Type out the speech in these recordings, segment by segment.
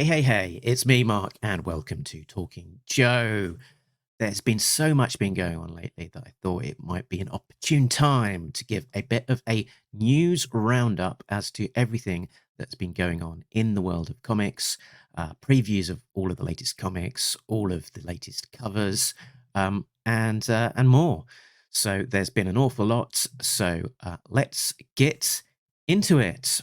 Hey, it's me, Mark, and welcome to Talking Joe. There's been so much been going on lately that I thought it might be an opportune time to give a bit of a news roundup as to everything that's been going on in the world of comics, previews of all of the latest comics, all of the latest covers, and more. So there's been an awful lot. So let's get into it.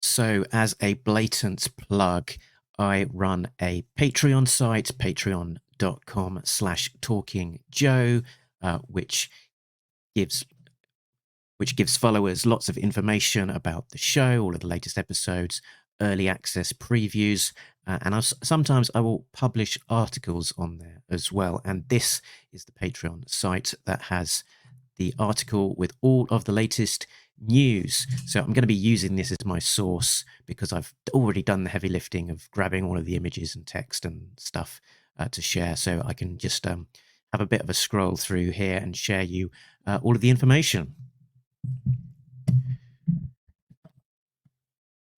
So, as a blatant plug, I run a Patreon site, patreon.com/talkingjoe, which gives followers lots of information about the show, all of the latest episodes, early access previews, and sometimes I will publish articles on there as well. And this is the Patreon site that has the article with all of the latest news. So I'm going to be using this as my source because I've already done the heavy lifting of grabbing all of the images and text and stuff to share. So I can just have a bit of a scroll through here and share you all of the information.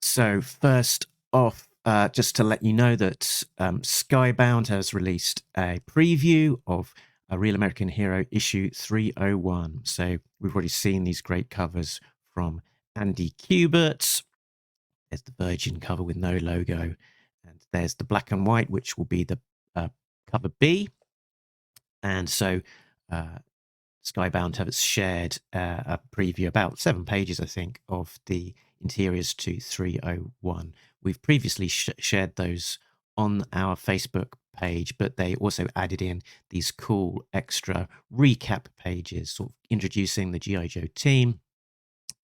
So first off, just to let you know that Skybound has released a preview of A Real American Hero issue 301. So we've already seen these great covers from Andy Kubert. There's the Virgin cover with no logo. And there's the black and white, which will be the cover B. And so Skybound has shared a preview, about 7 pages, I think, of the interiors to 301. We've previously shared those on our Facebook page, but they also added in these cool extra recap pages, sort of introducing the G.I. Joe team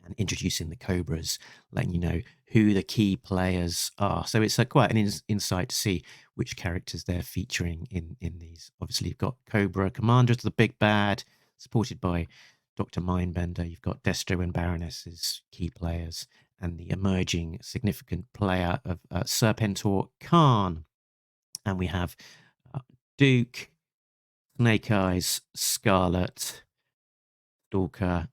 and introducing the Cobras, letting you know who the key players are. So it's quite an insight to see which characters they're featuring in these. Obviously, you've got Cobra Commander as the big bad, supported by Dr. Mindbender. You've got Destro and Baroness as key players, and the emerging significant player of Serpentor Khan. And we have Duke, Snake Eyes, Scarlet, Stalker,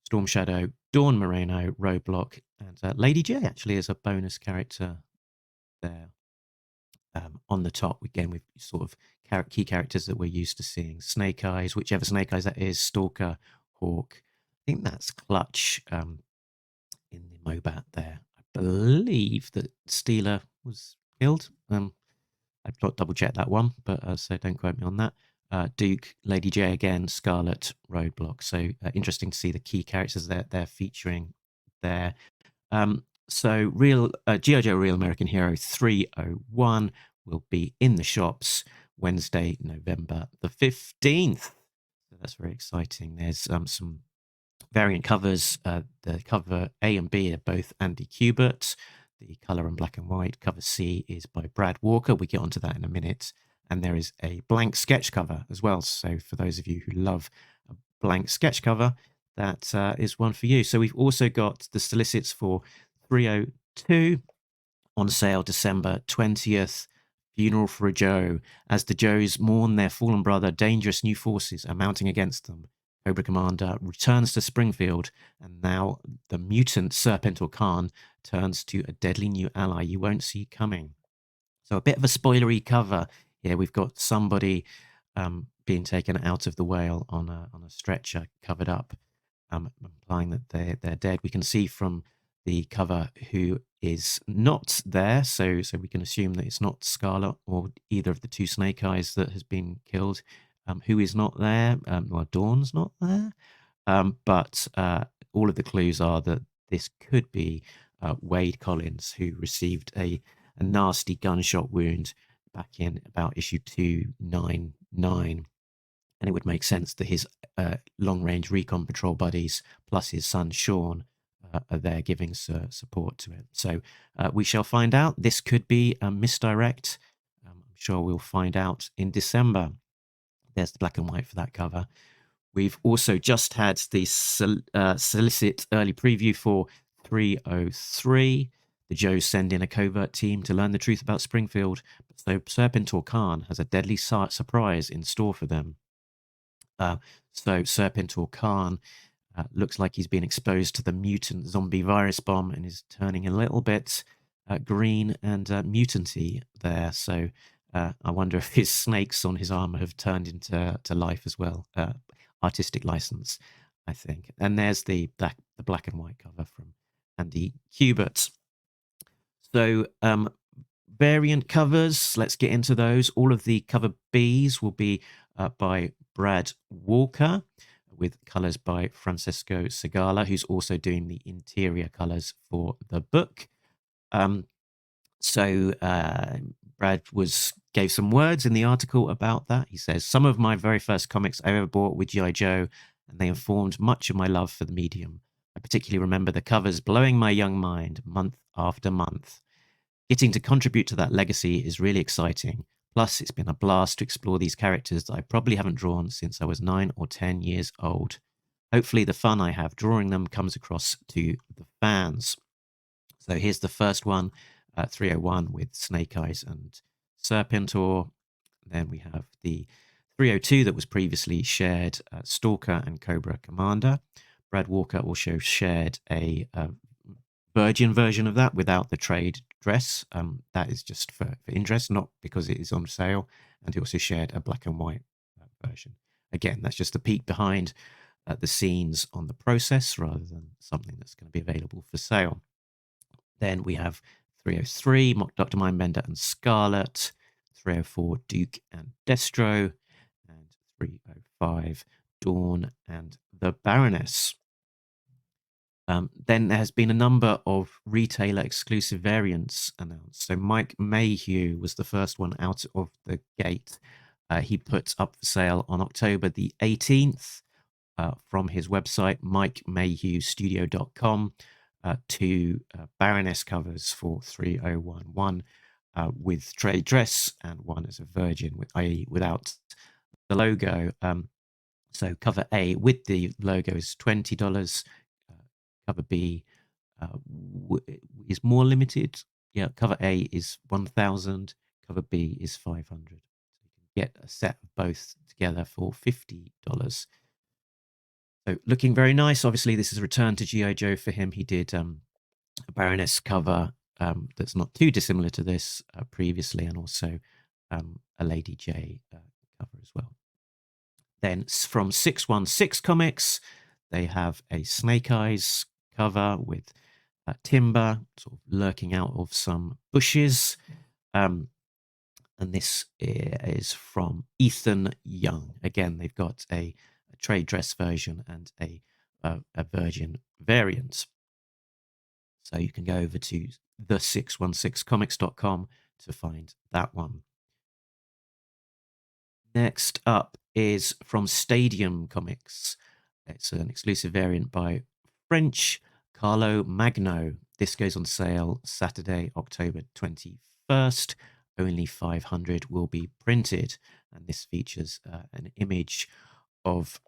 Storm Shadow, Dawn Moreno, Roadblock, and Lady J actually is a bonus character there. On the top, again, with sort of key characters that we're used to seeing. Snake Eyes, whichever Snake Eyes that is, Stalker, Hawk. I think that's Clutch in the Mobat there. I believe that Steeler was killed. I've got to double check that one, but so don't quote me on that. Duke, Lady J again, Scarlet, Roadblock. So interesting to see the key characters that they're featuring there. So G.I. Joe Real American Hero 301 will be in the shops Wednesday, November the 15th. So that's very exciting. There's some variant covers. The cover A and B are both Andy Kubert. The color in black and white. Cover C is by Brad Walker. We get onto that in a minute. And there is a blank sketch cover as well. So for those of you who love a blank sketch cover, that is one for you. So we've also got the solicits for 302 on sale December 20th. Funeral for a Joe. As the Joes mourn their fallen brother, dangerous new forces are mounting against them. Cobra Commander returns to Springfield, and now the mutant Serpentor Khan turns to a deadly new ally you won't see coming. So a bit of a spoilery cover here. We've got somebody being taken out of the whale on a stretcher, covered up, implying that they're dead. We can see from the cover who is not there, so we can assume that it's not Scarlet or either of the two Snake Eyes that has been killed. Who is not there? Well, Dawn's not there, but all of the clues are that this could be Wade Collins, who received a nasty gunshot wound back in about issue 299. And it would make sense that his long-range recon patrol buddies plus his son Sean are there giving support to it. So we shall find out. This could be a misdirect. I'm sure we'll find out in December. There's the black and white for that cover. We've also just had the solicit early preview for 303. The Joes send in a covert team to learn the truth about Springfield, so Serpentor Khan has a deadly surprise in store for them. So Serpentor Khan looks like he's been exposed to the mutant zombie virus bomb and is turning a little bit green and mutanty there. So I wonder if his snakes on his armor have turned into life as well. Artistic license, I think. And there's the black and white cover from Andy Kubert. So variant covers, let's get into those. All of the cover Bs will be by Brad Walker, with colors by Francesco Segala, who's also doing the interior colors for the book. So Brad gave some words in the article about that. He says, "Some of my very first comics I ever bought with G.I. Joe, and they informed much of my love for the medium. I particularly remember the covers blowing my young mind month after month. Getting to contribute to that legacy is really exciting. Plus, it's been a blast to explore these characters that I probably haven't drawn since I was 9 or 10 years old. Hopefully, the fun I have drawing them comes across to the fans." So here's the first one, 301 with Snake Eyes and Serpentor. Then we have the 302 that was previously shared, Stalker and Cobra Commander. Brad Walker also shared a Virgin version of that without the trade dress. That is just for interest, not because it is on sale. And he also shared a black and white version. Again, that's just a peek behind the scenes on the process rather than something that's going to be available for sale. Then we have 303, Dr. Mindbender and Scarlet, 304, Duke and Destro, and 305, Dawn and the Baroness. Then there has been a number of retailer exclusive variants announced. So Mike Mayhew was the first one out of the gate. He put up for sale on October the 18th from his website, MikeMayhewStudio.com, two Baroness covers for 301. One with trade dress and one as a virgin, i.e. without the logo. So cover A with the logo is $20. Cover B is more limited. Yeah, cover A is 1,000. Cover B is 500. So you can get a set of both together for $50. So looking very nice. Obviously, this is a return to G.I. Joe for him. He did a Baroness cover that's not too dissimilar to this previously, and also a Lady J cover as well. Then from 616 Comics, they have a Snake Eyes cover with Timber sort of lurking out of some bushes. And this is from Ethan Young. Again, they've got a trade dress version and a virgin variant. So you can go over to the616comics.com to find that one. Next up is from Stadium Comics. It's an exclusive variant by French Carlo Magno. This goes on sale Saturday, October 21st. Only 500 will be printed. And this features an image of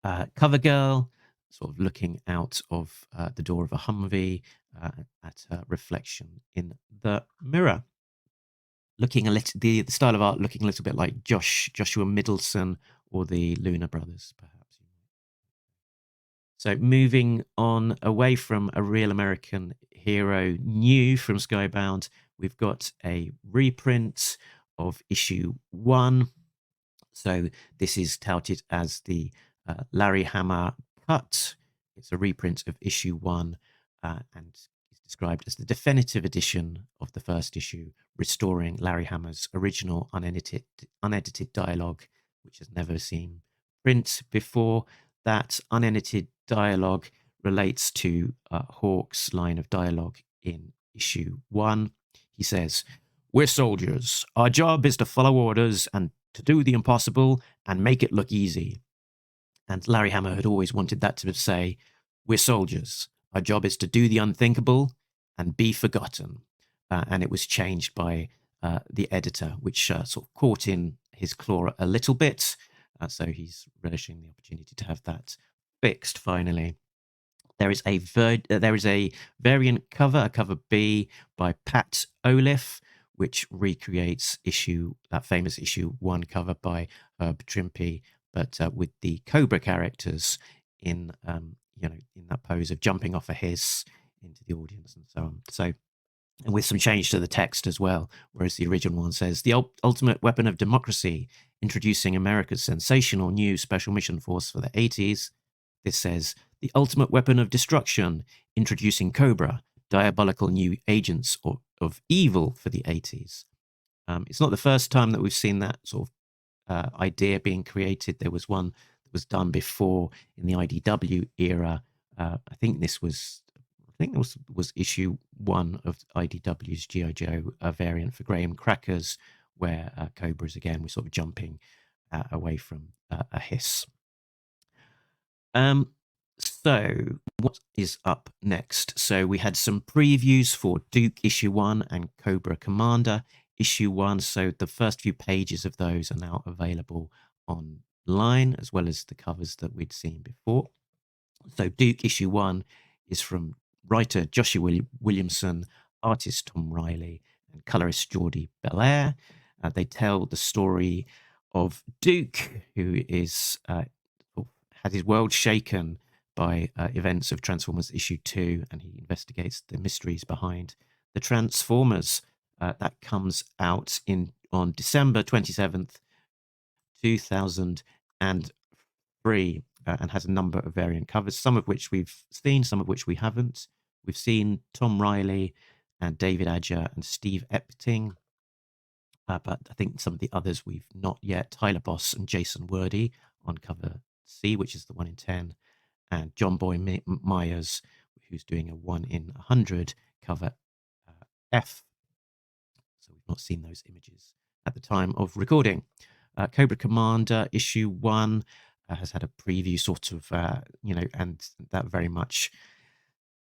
CoverGirl sort of looking out of the door of a Humvee at her reflection in the mirror. Looking a little, the style of art looking a little bit like Joshua Middleton or the Luna Brothers, perhaps. So moving on away from a Real American Hero new from Skybound, we've got a reprint of issue 1. So this is touted as the Larry Hama cut. It's a reprint of issue 1 and is described as the definitive edition of the first issue, restoring Larry Hama's original unedited dialogue, which has never seen print before. That unedited dialogue relates to Hawk's line of dialogue in issue 1. He says, "We're soldiers. Our job is to follow orders and to do the impossible and make it look easy." And Larry Hama had always wanted that to say, "We're soldiers. Our job is to do the unthinkable and be forgotten." And it was changed by the editor, which sort of caught in his claw a little bit. So he's relishing the opportunity to have that fixed finally. There is a variant cover, a cover B by Pat Oliff, which recreates that famous issue 1 cover by Herb Trimpe, but with the Cobra characters in in that pose of jumping off a hiss into the audience and so on. So and with some change to the text as well, whereas the original one says, the ultimate weapon of democracy, introducing America's sensational new special mission force for the 80s. This says, the ultimate weapon of destruction, introducing Cobra, diabolical new agents of evil for the 80s. It's not the first time that we've seen that sort of idea being created. There was one that was done before in the IDW era. I think this was issue 1 of IDW's G.I. Joe variant for Graham Crackers, where Cobras again was sort of jumping away from a hiss. So what is up next? So we had some previews for Duke issue 1 and Cobra Commander issue 1. So the first few pages of those are now available online, as well as the covers that we'd seen before. So Duke issue 1 is from writer Joshua Williamson, artist Tom Riley, and colorist Jordi Belair. They tell the story of Duke, who is had his world shaken by events of Transformers issue 2, and he investigates the mysteries behind the Transformers. That comes out on December 27th, 2003, and has a number of variant covers, some of which we've seen, some of which we haven't. We've seen Tom Riley and David Adger and Steve Epting, but I think some of the others we've not yet. Tyler Boss and Jason Wordy on cover C, which is the 1 in 10, and John Boy Myers, who's doing a 1 in 100 cover F. So we've not seen those images at the time of recording. Cobra Commander issue 1 has had a preview sort of, and that very much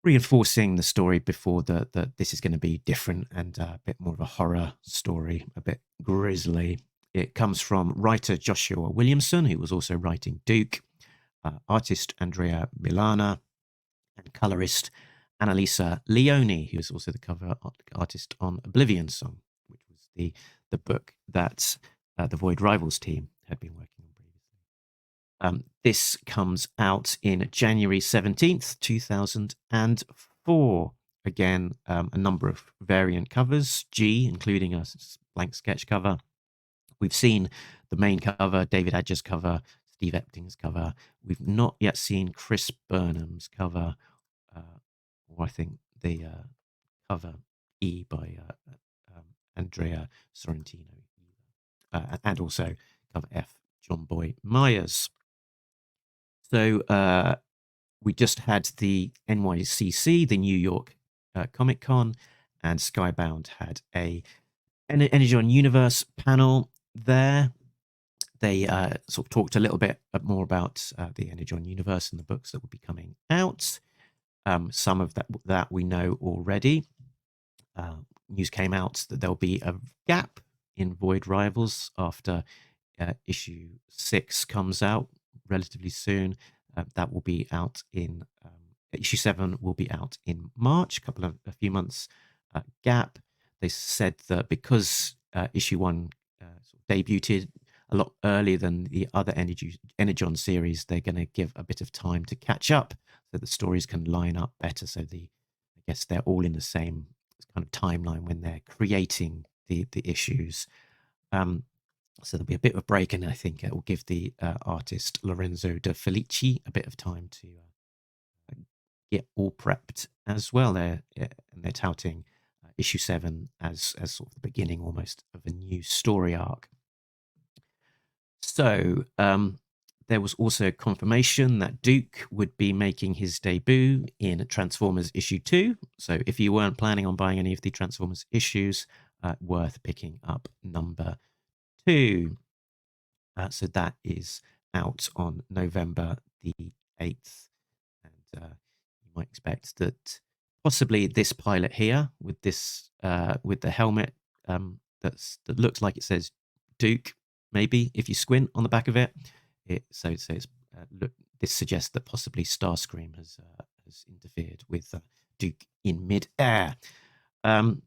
reinforcing the story before that this is going to be different and a bit more of a horror story, a bit grisly. It comes from writer Joshua Williamson, who was also writing Duke, artist Andrea Milana, and colorist Annalisa Leone, who is also the cover artist on Oblivion Song, which was the book that the Void Rivals team had been working on previously. This comes out in January 17th, 2004. Again, a number of variant covers, G, including a blank sketch cover. We've seen the main cover, David Adger's cover, Steve Epting's cover. We've not yet seen Chris Burnham's cover, or I think the cover E by Andrea Sorrentino, and also cover F, John Boy Myers. So we just had the NYCC, the New York Comic Con, and Skybound had a Energon Universe panel there. They sort of talked a little bit more about the Energon Universe and the books that will be coming out. Some of that we know already. News came out that there'll be a gap in Void Rivals after issue 6 comes out relatively soon. That will be out in issue 7 will be out in March, a few months gap. They said that because issue 1 sort of debuted a lot earlier than the other Energon series, they're going to give a bit of time to catch up so the stories can line up better. So I guess they're all in the same kind of timeline when they're creating the issues. So there'll be a bit of a break, and I think it will give the artist Lorenzo De Felici a bit of time to get all prepped as well. And they're touting issue 7 as sort of the beginning almost of a new story arc. So there was also confirmation that Duke would be making his debut in Transformers issue 2. So if you weren't planning on buying any of the Transformers issues, worth picking up number 2. So that is out on November the 8th. And you might expect that possibly this pilot here with this with the helmet that looks like it says Duke, maybe if you squint on the back of it. Look, this suggests that possibly Starscream has interfered with Duke in mid-air. So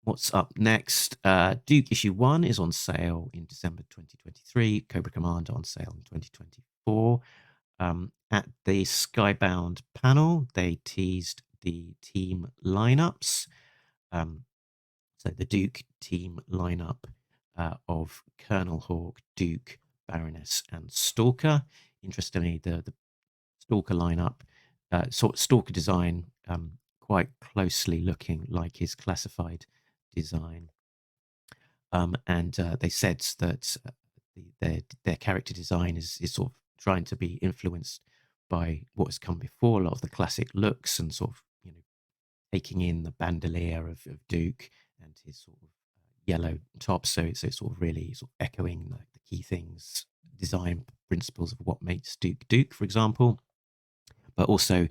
what's up next? Duke issue 1 is on sale in December 2023. Cobra Commander on sale in 2024. At the Skybound panel, they teased the team lineups. So the Duke team lineup of Colonel Hawk, Duke, Baroness, and Stalker. Interestingly, the Stalker lineup, sort of Stalker design, quite closely looking like his classified design. And they said that their character design is sort of trying to be influenced by what has come before, a lot of the classic looks, and sort of, you know, taking in the bandolier of Duke and his sort of yellow top. So it's sort of really sort of echoing the key things, design principles of what makes Duke Duke, for example. But also,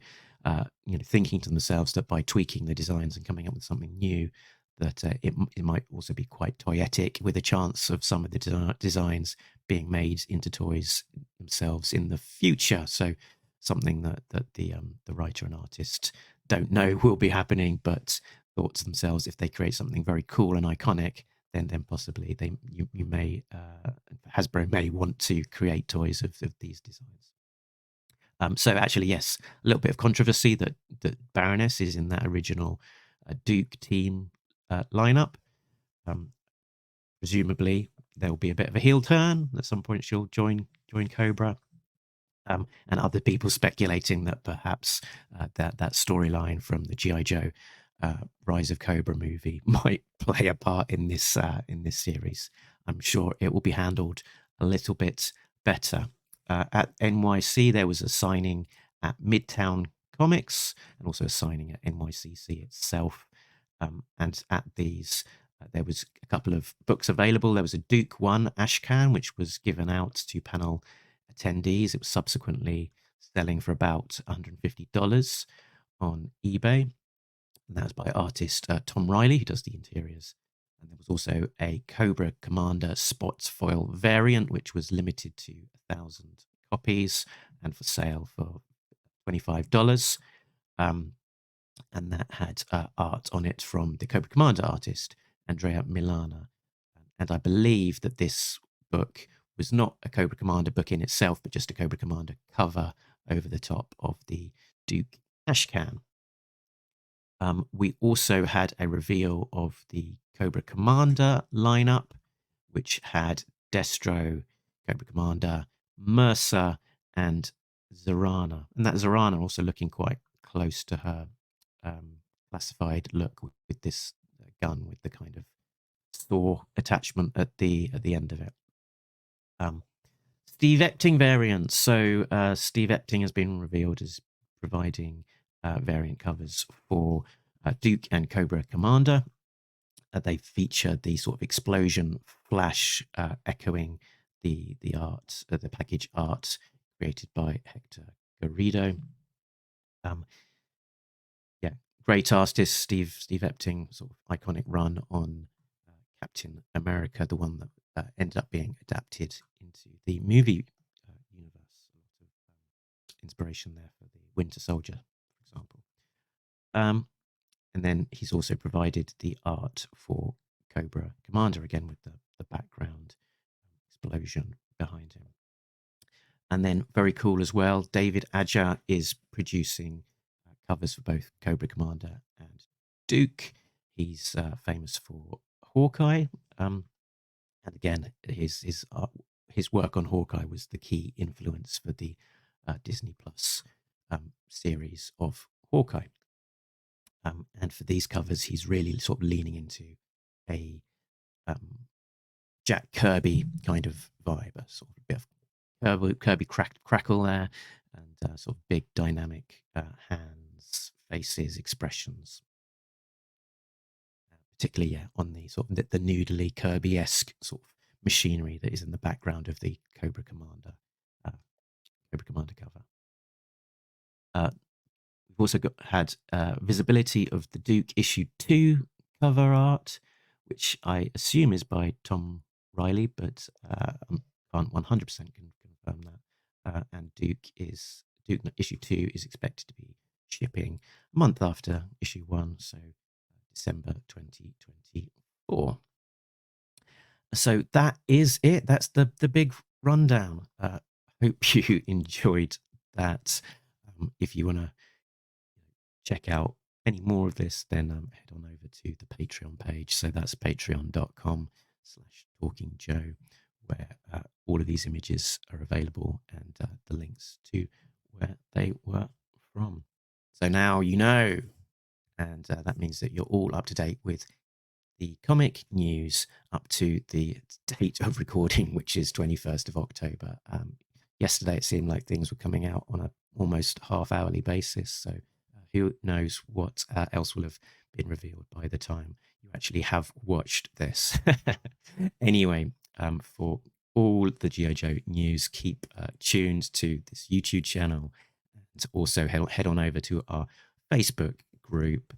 you know, thinking to themselves that by tweaking the designs and coming up with something new, that it might also be quite toyetic, with a chance of some of the designs being made into toys themselves in the future. So something that the writer and artist don't know will be happening, but thought to themselves, if they create something very cool and iconic, then possibly you may Hasbro may want to create toys of these designs. So actually, yes, a little bit of controversy that Baroness is in that original Duke team lineup. Presumably, there will be a bit of a heel turn at some point. She'll join Cobra, and other people speculating that perhaps that storyline from the G.I. Joe Rise of Cobra movie might play a part in this series. I'm sure it will be handled a little bit better. At NYC, there was a signing at Midtown Comics and also a signing at NYCC itself. And at these, there was a couple of books available. There was a Duke 1 Ashcan, which was given out to panel attendees. It was subsequently selling for about $150 on eBay. And that was by artist Tom Riley, who does the interiors. And there was also a Cobra Commander Spots foil variant, which was limited to 1,000 copies and for sale for $25. And that had art on it from the Cobra Commander artist, Andrea Milana. And I believe that this book was not a Cobra Commander book in itself, but just a Cobra Commander cover over the top of the Duke Ashcan. We also had a reveal of the Cobra Commander lineup, which had Destro, Cobra Commander, Mercer, and Zarana. And that Zarana also looking quite close to her classified look with this gun with the kind of saw attachment at the end of it. Steve Epting variants. So Steve Epting has been revealed as providing variant covers for Duke and Cobra Commander. They feature the sort of explosion flash echoing the art, the package art created by Hector Garrido. Yeah, great artist, Steve Epting, sort of iconic run on Captain America, the one that ended up being adapted into the movie universe. A lot of inspiration there for the Winter Soldier, for example. And then he's also provided the art for Cobra Commander, again with the background explosion behind him. And then very cool as well, David Aja is producing covers for both Cobra Commander and Duke. He's famous for Hawkeye. And again, his work on Hawkeye was the key influence for the Disney Plus series of Hawkeye. And for these covers, he's really sort of leaning into a Jack Kirby kind of vibe, a sort of a bit of Kirby crackle there, and sort of big dynamic hands, faces, expressions. Particularly, on the sort of the noodly Kirby-esque sort of machinery that is in the background of the Cobra Commander cover. We've also had visibility of the Duke issue 2 cover art, which I assume is by Tom Riley, but I can't 100% confirm that. And Duke issue 2 is expected to be shipping a month after issue 1, so December 2024. So that is it. That's the big rundown. Hope you enjoyed that. If you want to check out any more of this, then head on over to the Patreon page. So that's patreon.com/talkingjoe, where all of these images are available and the links to where they were from. So now you know, and that means that you're all up to date with the comic news up to the date of recording, which is 21st of October. Yesterday, it seemed like things were coming out on a almost half-hourly basis, so who knows what else will have been revealed by the time you actually have watched this. Anyway, for all the G.I. Joe news, keep tuned to this YouTube channel, and also head on over to our Facebook group,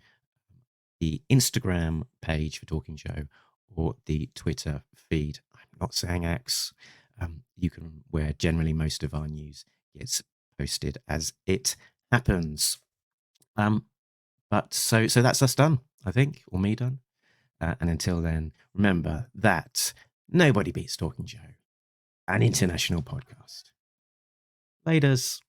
the Instagram page for Talking Joe, or the Twitter feed. I'm not saying X. Where generally most of our news gets posted as it happens. But so that's us done, I think, or me done. And until then, remember that nobody beats Talking Joe, an international podcast. Laters.